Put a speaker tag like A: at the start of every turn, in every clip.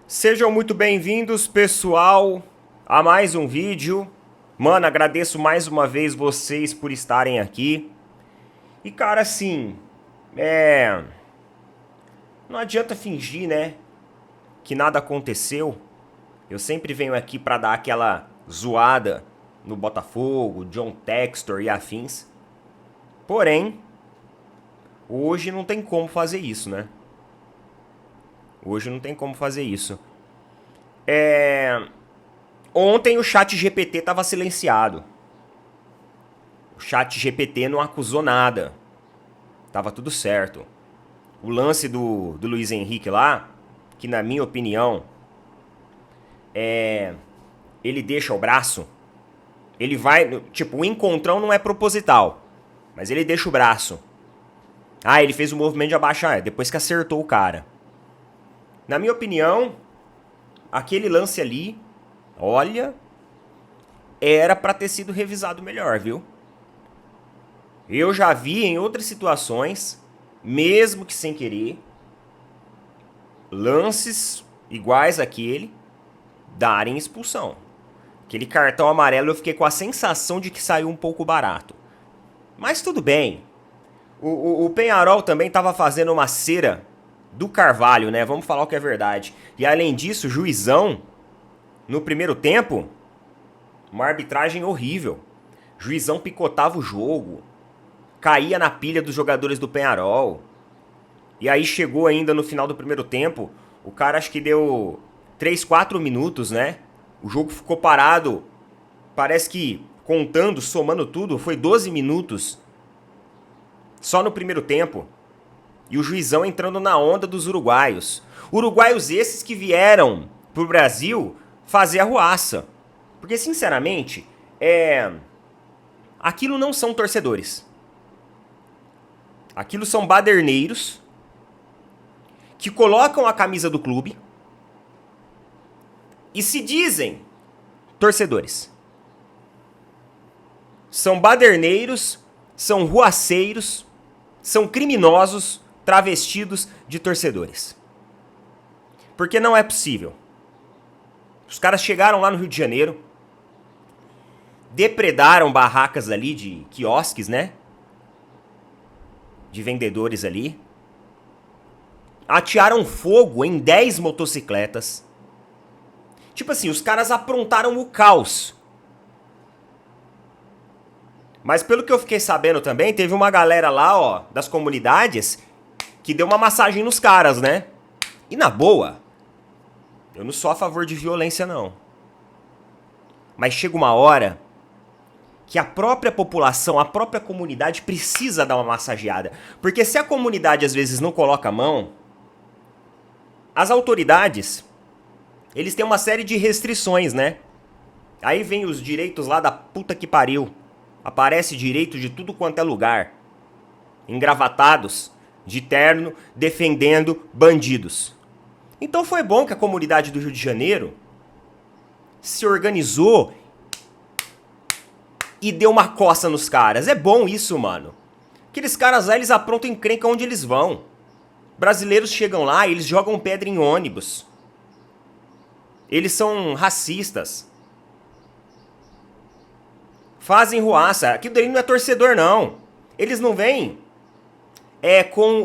A: Sejam muito bem-vindos, pessoal, a mais um vídeo. Mano, agradeço mais uma vez vocês por estarem aqui. E cara, assim, não adianta fingir, né, que nada aconteceu. Eu sempre venho aqui pra dar aquela zoada no Botafogo, John Textor e afins. Porém, hoje não tem como fazer isso, né? Hoje não tem como fazer isso. Ontem o chat GPT tava silenciado. O chat GPT não acusou nada. Tava tudo certo. O lance do Luiz Henrique lá, que na minha opinião, ele deixa o braço. Ele vai. Tipo, o encontrão não é proposital. Mas ele deixa o braço. Ah, ele fez o movimento de abaixar. Depois que acertou o cara. Na minha opinião, aquele lance ali, olha, era pra ter sido revisado melhor, viu? Eu já vi em outras situações, mesmo que sem querer, lances iguais àquele darem expulsão. Aquele cartão amarelo eu fiquei com a sensação de que saiu um pouco barato. Mas tudo bem. O Penharol também estava fazendo uma cera do Carvalho, né? Vamos falar o que é verdade. E além disso, o juizão, no primeiro tempo, uma arbitragem horrível. O juizão picotava o jogo, caía na pilha dos jogadores do Penharol. E aí chegou ainda no final do primeiro tempo, o cara acho que deu 3, 4 minutos, né? O jogo ficou parado, parece que contando, somando tudo, foi 12 minutos. Só no primeiro tempo. E o juizão entrando na onda dos uruguaios. Uruguaios esses que vieram pro Brasil fazer arruaça. Porque, sinceramente, aquilo não são torcedores. Aquilo são baderneiros que colocam a camisa do clube e se dizem torcedores. São baderneiros, são ruaceiros, são criminosos travestidos de torcedores. Porque não é possível. Os caras chegaram lá no Rio de Janeiro, depredaram barracas ali de quiosques, né? De vendedores ali. Atearam fogo em 10 motocicletas. Tipo assim, os caras aprontaram o caos. Mas pelo que eu fiquei sabendo também, teve uma galera lá, ó, das comunidades, que deu uma massagem nos caras, né? E na boa, eu não sou a favor de violência, não. Mas chega uma hora que a própria população, a própria comunidade precisa dar uma massageada. Porque se a comunidade às vezes não coloca a mão, as autoridades, eles têm uma série de restrições, né? Aí vem os direitos lá da puta que pariu. Aparece direito de tudo quanto é lugar. Engravatados, de terno, defendendo bandidos. Então foi bom que a comunidade do Rio de Janeiro se organizou e deu uma coça nos caras. É bom isso, mano. Aqueles caras lá, eles aprontam encrenca onde eles vão. Brasileiros chegam lá e eles jogam pedra em ônibus. Eles são racistas. Fazem ruaça. Aquilo dali não é torcedor, não. Eles não vêm com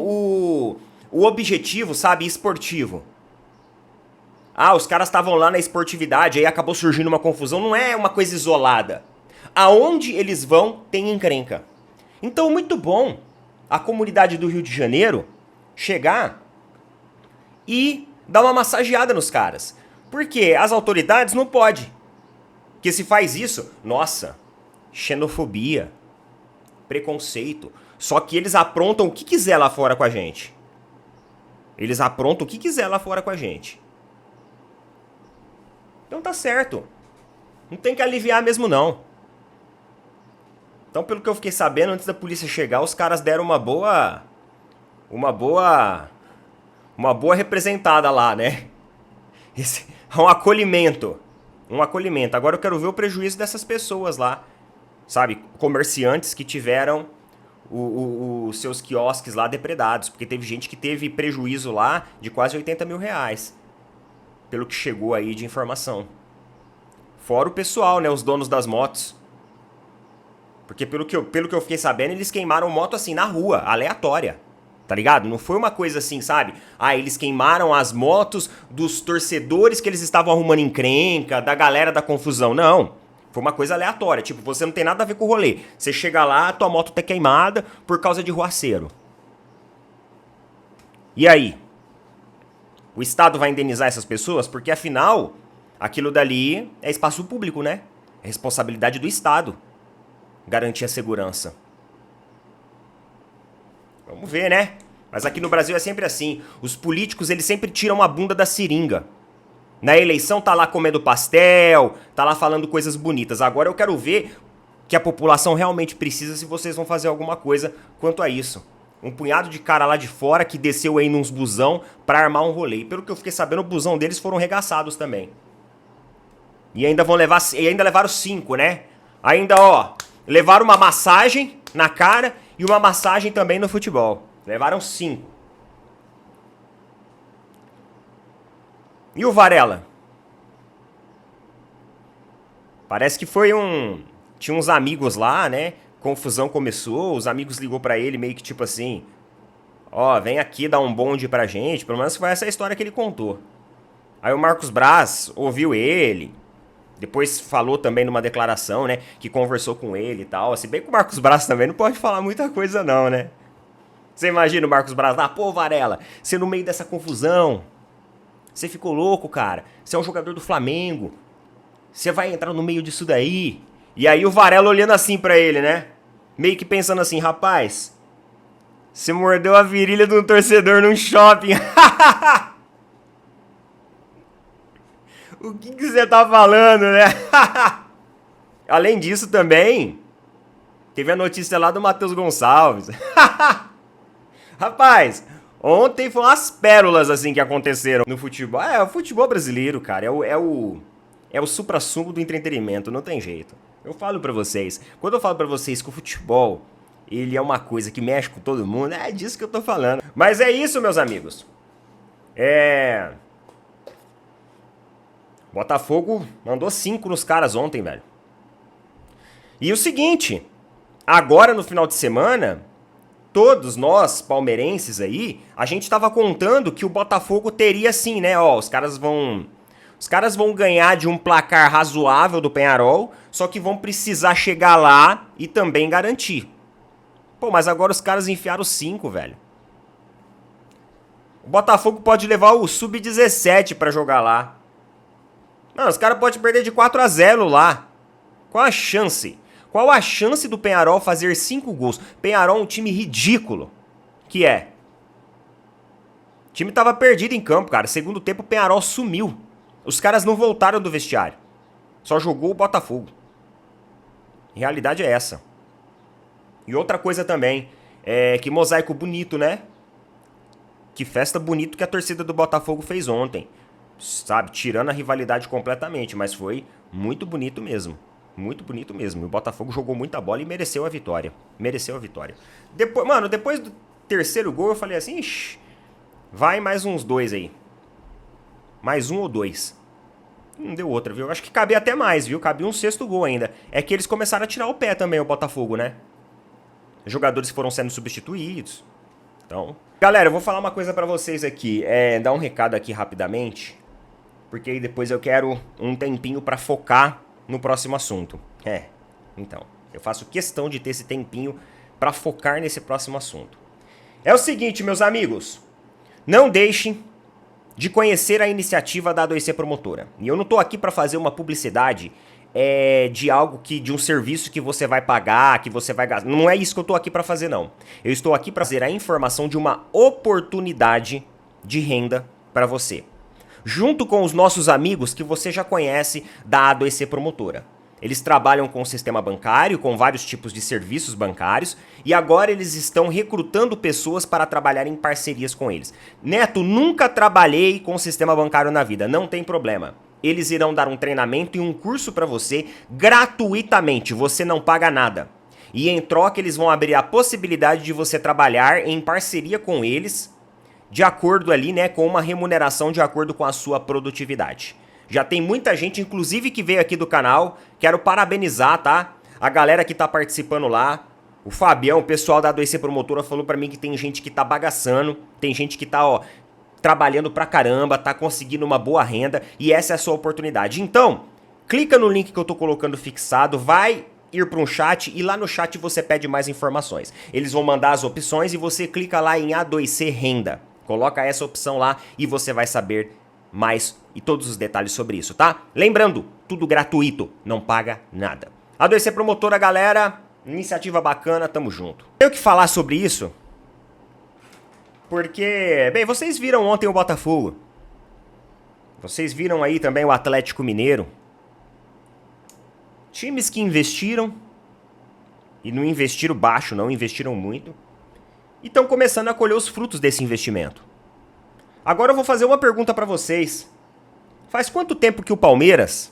A: o objetivo, sabe, esportivo. Ah, os caras estavam lá na esportividade, aí acabou surgindo uma confusão. Não é uma coisa isolada. Aonde eles vão, tem encrenca. Então, muito bom a comunidade do Rio de Janeiro chegar e dar uma massageada nos caras. Porque as autoridades não podem. Porque se faz isso, nossa, xenofobia, preconceito. Só que eles aprontam o que quiser lá fora com a gente. Eles aprontam o que quiser lá fora com a gente. Então tá certo. Não tem que aliviar mesmo, não. Então, pelo que eu fiquei sabendo, antes da polícia chegar, os caras deram uma boa representada lá, né? Um acolhimento. Um acolhimento. Agora eu quero ver o prejuízo dessas pessoas lá. Sabe? Comerciantes que tiveram os seus quiosques lá depredados. Porque teve gente que teve prejuízo lá de quase 80 mil reais. pelo que chegou aí de informação. Fora o pessoal, né, os donos das motos. Porque pelo que eu fiquei sabendo, eles queimaram moto assim, na rua, aleatória. Tá ligado? Não foi uma coisa assim, sabe? Ah, eles queimaram as motos dos torcedores que eles estavam arrumando encrenca, da galera da confusão. Não. Foi uma coisa aleatória. Tipo, você não tem nada a ver com o rolê. Você chega lá, tua moto tá queimada por causa de ruaceiro. E aí? O Estado vai indenizar essas pessoas? Porque afinal, aquilo dali é espaço público, né? É responsabilidade do Estado garantir a segurança. Vamos ver, né? Mas aqui no Brasil é sempre assim. Os políticos, eles sempre tiram a bunda da seringa. Na eleição tá lá comendo pastel, tá lá falando coisas bonitas. Agora eu quero ver que a população realmente precisa, se vocês vão fazer alguma coisa quanto a isso. Um punhado de cara lá de fora que desceu aí nos busão pra armar um rolê. E pelo que eu fiquei sabendo, o busão deles foram regaçados também. E ainda levaram 5, né? Ainda, ó, levaram uma massagem na cara e uma massagem também no futebol. Levaram 5. E o Varela? Parece que foi tinha uns amigos lá, né? Confusão começou, os amigos ligou pra ele meio que tipo assim, ó, vem aqui dar um bonde pra gente. Pelo menos foi essa a história que ele contou. Aí o Marcos Braz ouviu ele, depois falou também numa declaração, né, que conversou com ele e tal. Se bem que o Marcos Braz também não pode falar muita coisa não, né? Você imagina o Marcos Braz lá, pô, Varela, você no meio dessa confusão, você ficou louco, cara. Você é um jogador do Flamengo, você vai entrar no meio disso daí. E aí o Varela olhando assim pra ele, né? Meio que pensando assim, rapaz, você mordeu a virilha de um torcedor num shopping. O que você tá falando, né? Além disso também, teve a notícia lá do Matheus Gonçalves. Rapaz, ontem foram umas pérolas assim que aconteceram no futebol. É, o futebol brasileiro, cara, é o suprassumo do entretenimento, não tem jeito. Eu falo pra vocês, quando eu falo pra vocês que o futebol, ele é uma coisa que mexe com todo mundo, é disso que eu tô falando. Mas é isso, meus amigos. Botafogo mandou 5 nos caras ontem, velho. E o seguinte, agora no final de semana, todos nós palmeirenses aí, a gente tava contando que o Botafogo teria sim, né? Ó, os caras vão ganhar de um placar razoável do Peñarol, só que vão precisar chegar lá e também garantir. Pô, mas agora os caras enfiaram 5, velho. O Botafogo pode levar o Sub-17 pra jogar lá. Não, os caras podem perder de 4-0 lá. Qual a chance? Qual a chance do Peñarol fazer 5 gols? Peñarol é um time ridículo. Que é? O time tava perdido em campo, cara. Segundo tempo o Peñarol sumiu. Os caras não voltaram do vestiário. Só jogou o Botafogo. A realidade é essa. E outra coisa também, que mosaico bonito, né? Que festa bonito que a torcida do Botafogo fez ontem. Sabe, tirando a rivalidade completamente, mas foi muito bonito mesmo. Muito bonito mesmo. O Botafogo jogou muita bola e mereceu a vitória. Mereceu a vitória. Depois do terceiro gol eu falei assim, ixi, vai mais uns 2 aí. Mais 1 ou 2. Não deu outra, viu? Acho que cabia até mais, viu? Cabia um 6º gol ainda. É que eles começaram a tirar o pé também, o Botafogo, né? Os jogadores foram sendo substituídos. Então... Galera, eu vou falar uma coisa pra vocês aqui. Dar um recado aqui rapidamente. Porque aí depois eu quero um tempinho pra focar no próximo assunto. Então, eu faço questão de ter esse tempinho pra focar nesse próximo assunto. É o seguinte, meus amigos. Não deixem de conhecer a iniciativa da A2C Promotora. E eu não tô aqui pra fazer uma publicidade de algo de um serviço que você vai pagar, que você vai gastar. Não é isso que eu tô aqui pra fazer, não. Eu estou aqui pra trazer a informação de uma oportunidade de renda pra você. Junto com os nossos amigos que você já conhece da A2C Promotora. Eles trabalham com o sistema bancário, com vários tipos de serviços bancários, e agora eles estão recrutando pessoas para trabalhar em parcerias com eles. Neto, nunca trabalhei com o sistema bancário na vida, não tem problema. Eles irão dar um treinamento e um curso para você gratuitamente, você não paga nada. E em troca eles vão abrir a possibilidade de você trabalhar em parceria com eles de acordo ali, né, com uma remuneração de acordo com a sua produtividade. Já tem muita gente, inclusive, que veio aqui do canal. Quero parabenizar, tá? A galera que tá participando lá. O Fabião, o pessoal da A2C Promotora falou pra mim que tem gente que tá bagaçando. Tem gente que tá, ó, trabalhando pra caramba, tá conseguindo uma boa renda. E essa é a sua oportunidade. Então, clica no link que eu tô colocando fixado, vai ir para um chat e lá no chat você pede mais informações. Eles vão mandar as opções e você clica lá em A2C Renda. Coloca essa opção lá e você vai saber mais e todos os detalhes sobre isso, tá? Lembrando, tudo gratuito, não paga nada. A2C Promotora, galera, iniciativa bacana, tamo junto. Tenho que falar sobre isso porque, bem, vocês viram ontem o Botafogo. Vocês viram aí também o Atlético Mineiro. Times que investiram, e não investiram baixo, não, investiram muito, e estão começando a colher os frutos desse investimento. Agora eu vou fazer uma pergunta pra vocês. Faz quanto tempo que o Palmeiras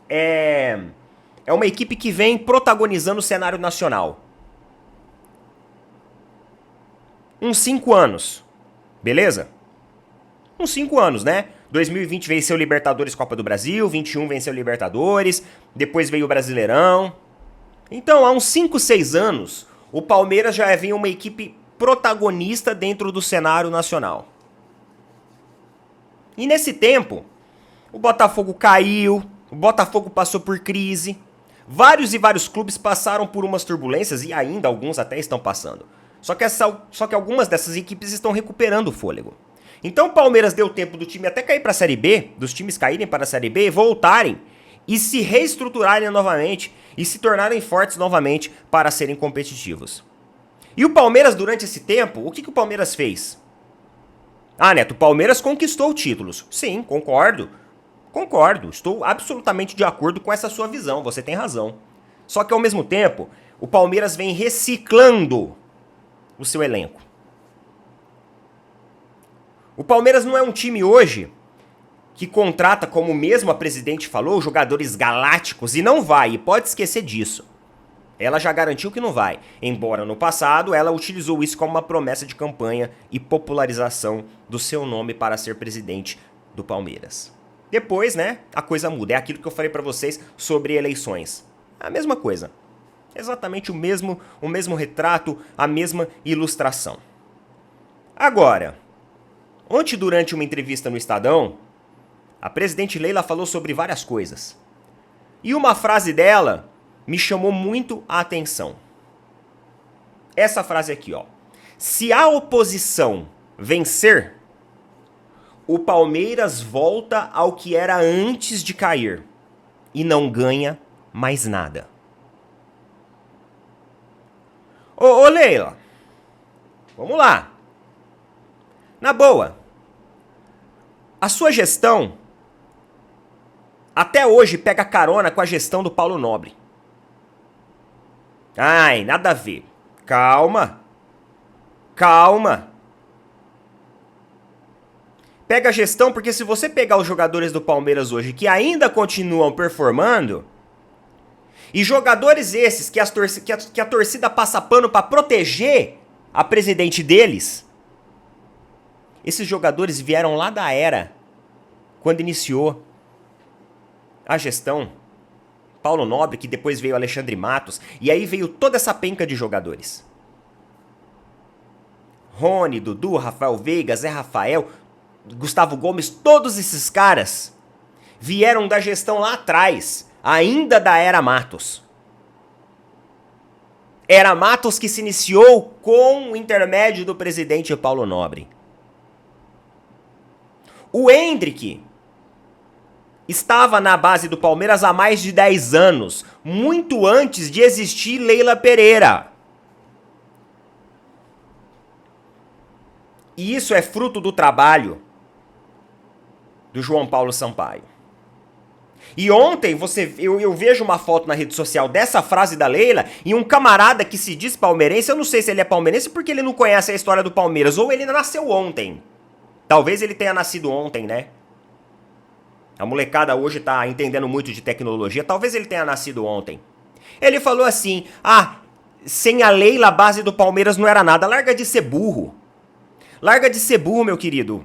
A: é uma equipe que vem protagonizando o cenário nacional? Uns 5 anos, beleza? Uns 5 anos, né? 2020 venceu Libertadores, Copa do Brasil, 21 venceu Libertadores, depois veio o Brasileirão. Então, há uns 5, 6 anos, o Palmeiras já vinha uma equipe protagonista dentro do cenário nacional. E nesse tempo, o Botafogo caiu, o Botafogo passou por crise, vários e vários clubes passaram por umas turbulências e ainda alguns até estão passando. Só que algumas dessas equipes estão recuperando o fôlego. Então o Palmeiras deu tempo do time até cair para a Série B, dos times caírem para a Série B, voltarem e se reestruturarem novamente e se tornarem fortes novamente para serem competitivos. E o Palmeiras, durante esse tempo, o que o Palmeiras fez? Ah, Neto, o Palmeiras conquistou títulos. Sim, concordo. Concordo, estou absolutamente de acordo com essa sua visão, você tem razão. Só que ao mesmo tempo, o Palmeiras vem reciclando o seu elenco. O Palmeiras não é um time hoje que contrata, como mesmo a presidente falou, jogadores galácticos, e não vai, e pode esquecer disso. Ela já garantiu que não vai, embora no passado ela utilizou isso como uma promessa de campanha e popularização do seu nome para ser presidente do Palmeiras. Depois, né, a coisa muda, é aquilo que eu falei pra vocês sobre eleições. A mesma coisa, exatamente o mesmo retrato, a mesma ilustração. Agora, ontem, durante uma entrevista no Estadão, a presidente Leila falou sobre várias coisas. E uma frase dela me chamou muito a atenção. Essa frase aqui, ó. Se a oposição vencer, o Palmeiras volta ao que era antes de cair e não ganha mais nada. Ô Leila, vamos lá. Na boa, a sua gestão até hoje pega carona com a gestão do Paulo Nobre. Ai, nada a ver. Calma. Calma. Pega a gestão porque se você pegar os jogadores do Palmeiras hoje que ainda continuam performando, e jogadores esses que a torcida passa pano pra proteger a presidente deles, esses jogadores vieram lá da era, quando iniciou a gestão Paulo Nobre, que depois veio Alexandre Matos, e aí veio toda essa penca de jogadores. Rony, Dudu, Rafael Veiga, Zé Rafael, Gustavo Gomes, todos esses caras vieram da gestão lá atrás, ainda da era Matos. Era Matos que se iniciou com o intermédio do presidente Paulo Nobre. O Endrick estava na base do Palmeiras há mais de 10 anos, muito antes de existir Leila Pereira. E isso é fruto do trabalho do João Paulo Sampaio. E ontem eu vejo uma foto na rede social dessa frase da Leila e um camarada que se diz palmeirense, eu não sei se ele é palmeirense porque ele não conhece a história do Palmeiras, ou ele nasceu ontem. Talvez ele tenha nascido ontem, né? A molecada hoje tá entendendo muito de tecnologia, talvez ele tenha nascido ontem. Ele falou assim, sem a Leila a base do Palmeiras não era nada, larga de ser burro. Larga de ser burro, meu querido.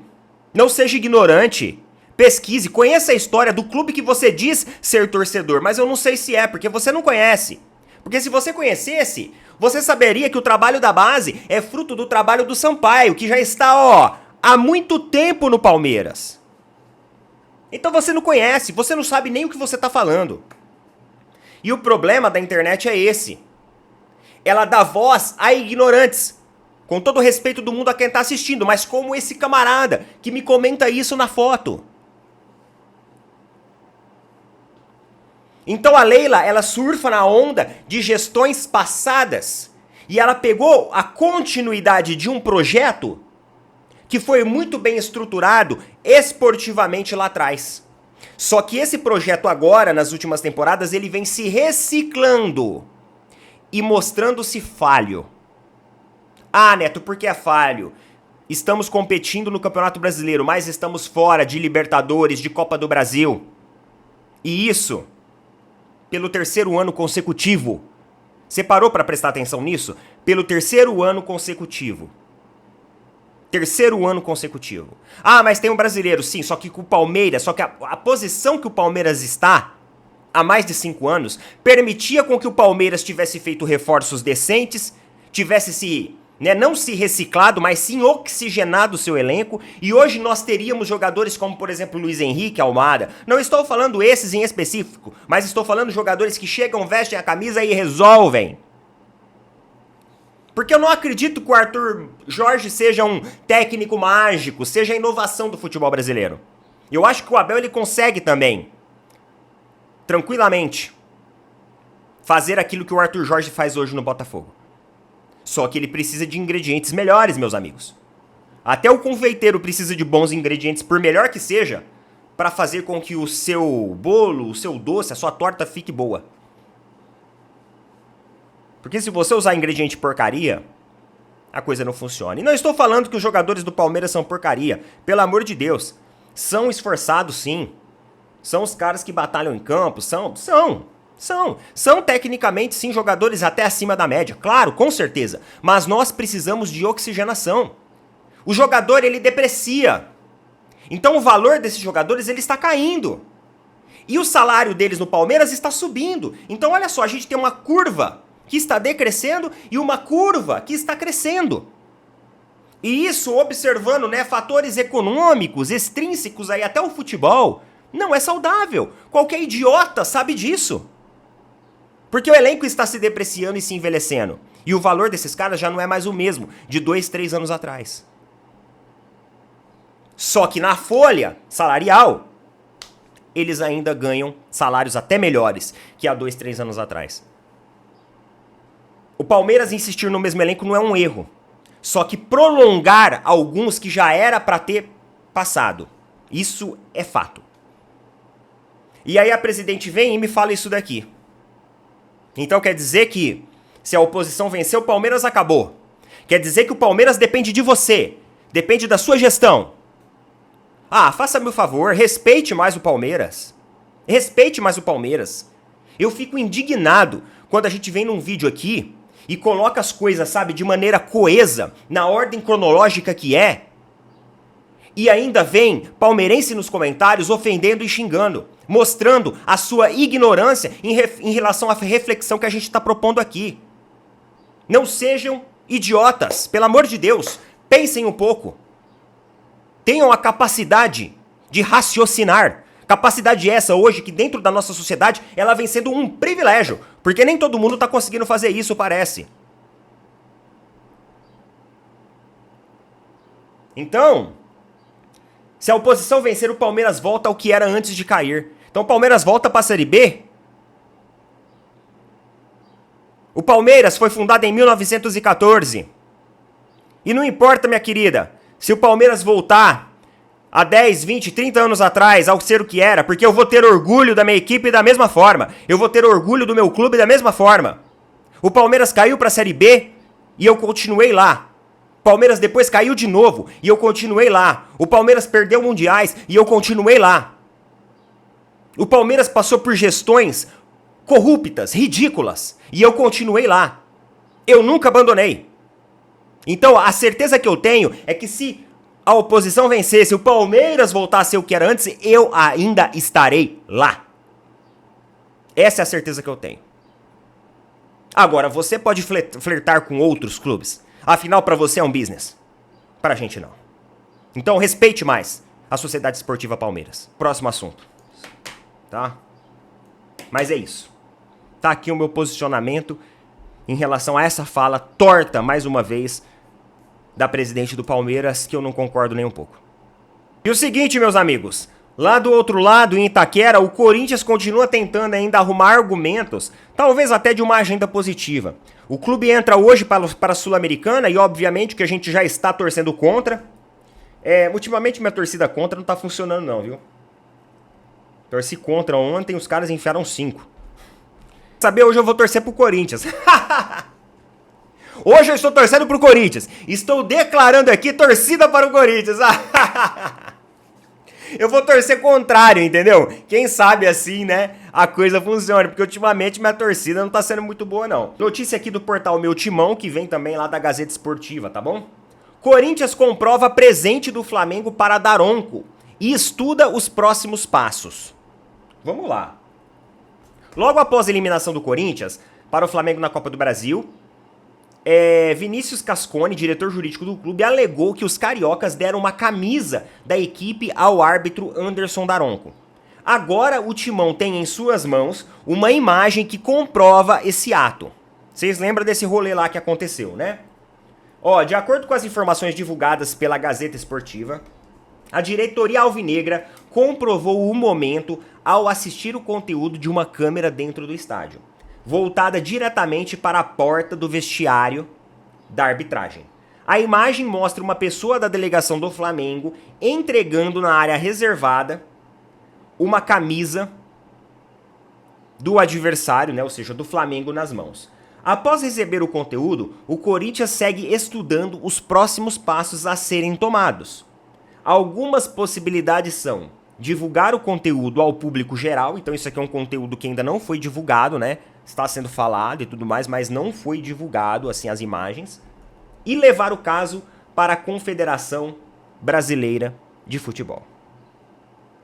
A: Não seja ignorante. Pesquise, conheça a história do clube que você diz ser torcedor, mas eu não sei se é, porque você não conhece. Porque se você conhecesse, você saberia que o trabalho da base é fruto do trabalho do Sampaio, que já está, há muito tempo no Palmeiras. Então você não conhece, você não sabe nem o que você está falando. E o problema da internet é esse. Ela dá voz a ignorantes. Com todo o respeito do mundo a quem está assistindo, mas como esse camarada que me comenta isso na foto. Então a Leila, ela surfa na onda de gestões passadas e ela pegou a continuidade de um projeto que foi muito bem estruturado esportivamente lá atrás. Só que esse projeto agora, nas últimas temporadas, ele vem se reciclando e mostrando-se falho. Ah, Neto, por que é falho? Estamos competindo no Campeonato Brasileiro, mas estamos fora de Libertadores, de Copa do Brasil. E isso pelo terceiro ano consecutivo. Você parou para prestar atenção nisso? Pelo terceiro ano consecutivo. Terceiro ano consecutivo. Ah, mas tem um brasileiro, sim, só que com o Palmeiras, só que a posição que o Palmeiras está há mais de 5 anos permitia com que o Palmeiras tivesse feito reforços decentes, tivesse não se reciclado, mas sim oxigenado o seu elenco, e hoje nós teríamos jogadores como, por exemplo, Luiz Henrique, Almada. Não estou falando esses em específico, mas estou falando jogadores que chegam, vestem a camisa e resolvem. Porque eu não acredito que o Arthur Jorge seja um técnico mágico, seja a inovação do futebol brasileiro. Eu acho que o Abel ele consegue também, tranquilamente, fazer aquilo que o Arthur Jorge faz hoje no Botafogo. Só que ele precisa de ingredientes melhores, meus amigos. Até o confeiteiro precisa de bons ingredientes, por melhor que seja, para fazer com que o seu bolo, o seu doce, a sua torta fique boa. Porque se você usar ingrediente porcaria, a coisa não funciona. E não estou falando que os jogadores do Palmeiras são porcaria. Pelo amor de Deus. São esforçados, sim. São os caras que batalham em campo. São tecnicamente, sim, jogadores até acima da média. Claro, com certeza. Mas nós precisamos de oxigenação. O jogador, ele deprecia. Então o valor desses jogadores, ele está caindo. E o salário deles no Palmeiras está subindo. Então olha só, a gente tem uma curva que está decrescendo e uma curva que está crescendo. E isso observando, fatores econômicos, extrínsecos aí até o futebol, não é saudável. Qualquer idiota sabe disso. Porque o elenco está se depreciando e se envelhecendo. E o valor desses caras já não é mais o mesmo de 2, 3 anos atrás. Só que na folha salarial, eles ainda ganham salários até melhores que há 2, 3 anos atrás. O Palmeiras insistir no mesmo elenco não é um erro. Só que prolongar alguns que já era para ter passado. Isso é fato. E aí a presidente vem e me fala isso daqui. Então quer dizer que se a oposição vencer, o Palmeiras acabou. Quer dizer que o Palmeiras depende de você. Depende da sua gestão. Ah, faça-me o favor, respeite mais o Palmeiras. Respeite mais o Palmeiras. Eu fico indignado quando a gente vem num vídeo aqui e coloca as coisas, de maneira coesa, na ordem cronológica que é, e ainda vem palmeirense nos comentários ofendendo e xingando, mostrando a sua ignorância em relação à reflexão que a gente está propondo aqui. Não sejam idiotas, pelo amor de Deus, pensem um pouco. Tenham a capacidade de raciocinar. Capacidade essa hoje que dentro da nossa sociedade ela vem sendo um privilégio, porque nem todo mundo está conseguindo fazer isso, parece. Então, se a oposição vencer, o Palmeiras volta ao que era antes de cair. Então o Palmeiras volta para a Série B. O Palmeiras foi fundado em 1914. E não importa, minha querida, se o Palmeiras voltar há 10, 20, 30 anos atrás ao ser o que era, porque eu vou ter orgulho da minha equipe da mesma forma. Eu vou ter orgulho do meu clube da mesma forma. O Palmeiras caiu para a Série B e eu continuei lá. O Palmeiras depois caiu de novo e eu continuei lá. O Palmeiras perdeu mundiais e eu continuei lá. O Palmeiras passou por gestões corruptas, ridículas, e eu continuei lá. Eu nunca abandonei. Então, a certeza que eu tenho é que se a oposição vencesse, o Palmeiras voltar a ser o que era antes, eu ainda estarei lá. Essa é a certeza que eu tenho. Agora, você pode flertar com outros clubes. Afinal, pra você é um business. Pra gente não. Então, respeite mais a Sociedade Esportiva Palmeiras. Próximo assunto. Tá? Mas é isso. Tá aqui o meu posicionamento em relação a essa fala torta, mais uma vez, da presidente do Palmeiras, que eu não concordo nem um pouco. E o seguinte, meus amigos, lá do outro lado, em Itaquera, o Corinthians continua tentando ainda arrumar argumentos, talvez até de uma agenda positiva. O clube entra hoje para a Sul-Americana e, obviamente, que a gente já está torcendo contra. Ultimamente minha torcida contra não tá funcionando não, viu? Torci contra ontem, os caras enfiaram 5. Saber, hoje eu vou torcer pro Corinthians. Hoje eu estou torcendo pro Corinthians. Estou declarando aqui torcida para o Corinthians. Eu vou torcer contrário, entendeu? Quem sabe assim, né, a coisa funciona. Porque ultimamente minha torcida não tá sendo muito boa, não. Notícia aqui do portal Meu Timão, que vem também lá da Gazeta Esportiva, tá bom? Corinthians comprova presente do Flamengo para Daronco e estuda os próximos passos. Vamos lá. Logo após a eliminação do Corinthians para o Flamengo na Copa do Brasil, Vinícius Cascone, diretor jurídico do clube, alegou que os cariocas deram uma camisa da equipe ao árbitro Anderson Daronco. Agora o Timão tem em suas mãos uma imagem que comprova esse ato. Vocês lembram desse rolê lá que aconteceu, né? De acordo com as informações divulgadas pela Gazeta Esportiva, a diretoria alvinegra comprovou o momento ao assistir o conteúdo de uma câmera dentro do estádio, voltada diretamente para a porta do vestiário da arbitragem. A imagem mostra uma pessoa da delegação do Flamengo entregando na área reservada uma camisa do adversário, né, ou seja, do Flamengo nas mãos. Após receber o conteúdo, o Corinthians segue estudando os próximos passos a serem tomados. Algumas possibilidades são divulgar o conteúdo ao público geral, então isso aqui é um conteúdo que ainda não foi divulgado, né? Está sendo falado e tudo mais, mas não foi divulgado, assim, as imagens. E levar o caso para a Confederação Brasileira de Futebol.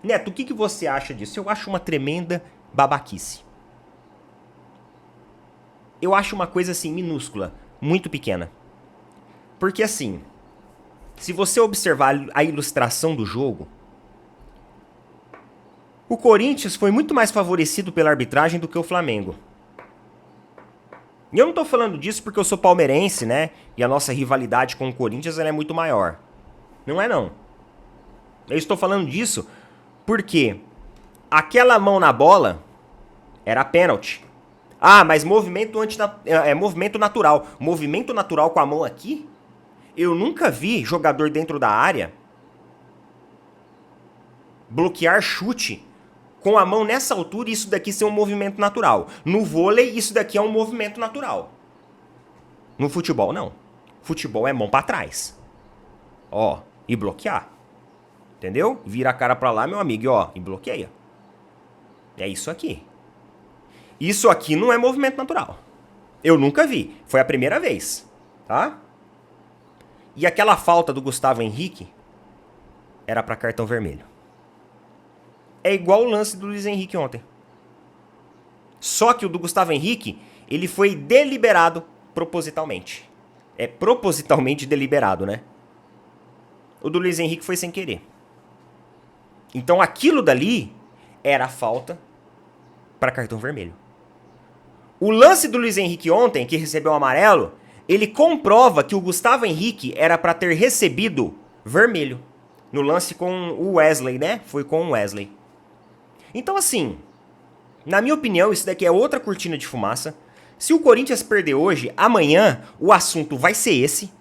A: Neto, o que você acha disso? Eu acho uma tremenda babaquice. Eu acho uma coisa, assim, minúscula, muito pequena. Porque, assim, se você observar a ilustração do jogo, o Corinthians foi muito mais favorecido pela arbitragem do que o Flamengo. E eu não tô falando disso porque eu sou palmeirense, né? E a nossa rivalidade com o Corinthians ela é muito maior. Não é, não. Eu estou falando disso porque aquela mão na bola era pênalti. Mas movimento movimento natural. Movimento natural com a mão aqui? Eu nunca vi jogador dentro da área bloquear chute com a mão nessa altura e isso daqui ser um movimento natural. No vôlei, isso daqui é um movimento natural. No futebol, não. Futebol é mão pra trás. E bloquear. Entendeu? Vira a cara pra lá, meu amigo, e bloqueia. É isso aqui. Isso aqui não é movimento natural. Eu nunca vi. Foi a primeira vez. Tá? E aquela falta do Gustavo Henrique era pra cartão vermelho. É igual o lance do Luiz Henrique ontem. Só que o do Gustavo Henrique, ele foi deliberado propositalmente. É propositalmente deliberado, né? O do Luiz Henrique foi sem querer. Então aquilo dali era falta para cartão vermelho. O lance do Luiz Henrique ontem, que recebeu o amarelo, ele comprova que o Gustavo Henrique era para ter recebido vermelho. No lance com o Wesley, né? Foi com o Wesley. Então, assim, na minha opinião, isso daqui é outra cortina de fumaça. Se o Corinthians perder hoje, amanhã o assunto vai ser esse.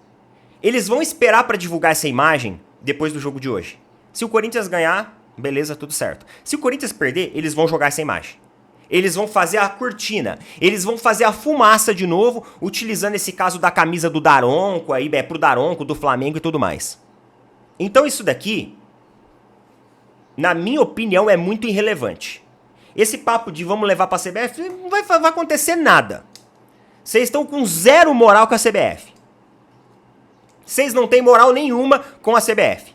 A: Eles vão esperar para divulgar essa imagem depois do jogo de hoje. Se o Corinthians ganhar, beleza, tudo certo. Se o Corinthians perder, eles vão jogar essa imagem. Eles vão fazer a cortina. Eles vão fazer a fumaça de novo, utilizando esse caso da camisa do Daronco, aí pro Daronco, do Flamengo e tudo mais. Então isso daqui, na minha opinião, é muito irrelevante. Esse papo de vamos levar pra CBF, não vai acontecer nada. Vocês estão com zero moral com a CBF. Vocês não têm moral nenhuma com a CBF.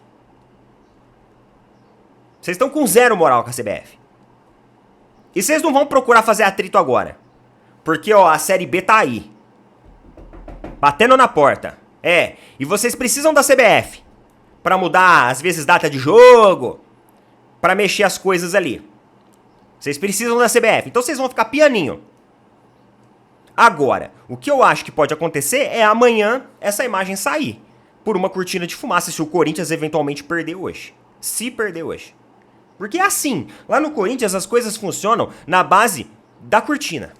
A: Vocês estão com zero moral com a CBF. E vocês não vão procurar fazer atrito agora. Porque, ó, a Série B tá aí. Batendo na porta. É, e vocês precisam da CBF. Pra mudar, às vezes, data de jogo. Pra mexer as coisas ali. Vocês precisam da CBF. Então vocês vão ficar pianinho. Agora, o que eu acho que pode acontecer é amanhã essa imagem sair. Por uma cortina de fumaça se o Corinthians eventualmente perder hoje. Se perder hoje. Porque é assim. Lá no Corinthians as coisas funcionam na base da cortina.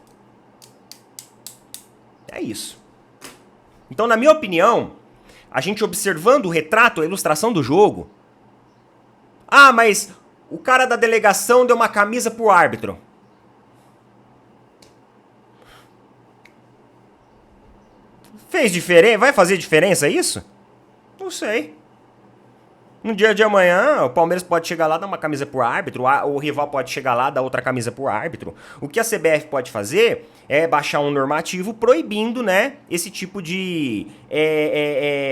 A: É isso. Então, na minha opinião, a gente observando o retrato, a ilustração do jogo... Ah, mas o cara da delegação deu uma camisa pro árbitro. Fez diferença? Vai fazer diferença isso? Não sei. No dia de amanhã, o Palmeiras pode chegar lá, dar uma camisa pro árbitro, o rival pode chegar lá, dar outra camisa pro árbitro. O que a CBF pode fazer é baixar um normativo proibindo, né, esse tipo de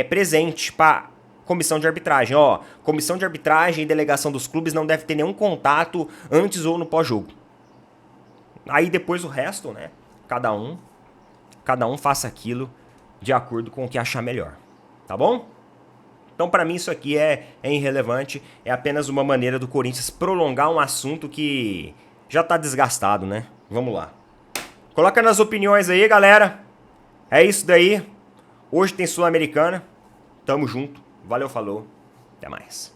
A: presente para comissão de arbitragem. Ó, comissão de arbitragem e delegação dos clubes não deve ter nenhum contato antes ou no pós-jogo. Aí depois o resto, né, cada um faça aquilo de acordo com o que achar melhor. Tá bom? Então, pra mim, isso aqui é irrelevante. É apenas uma maneira do Corinthians prolongar um assunto que já tá desgastado, né? Vamos lá. Coloca nas opiniões aí, galera. É isso daí. Hoje tem Sul-Americana. Tamo junto. Valeu, falou. Até mais.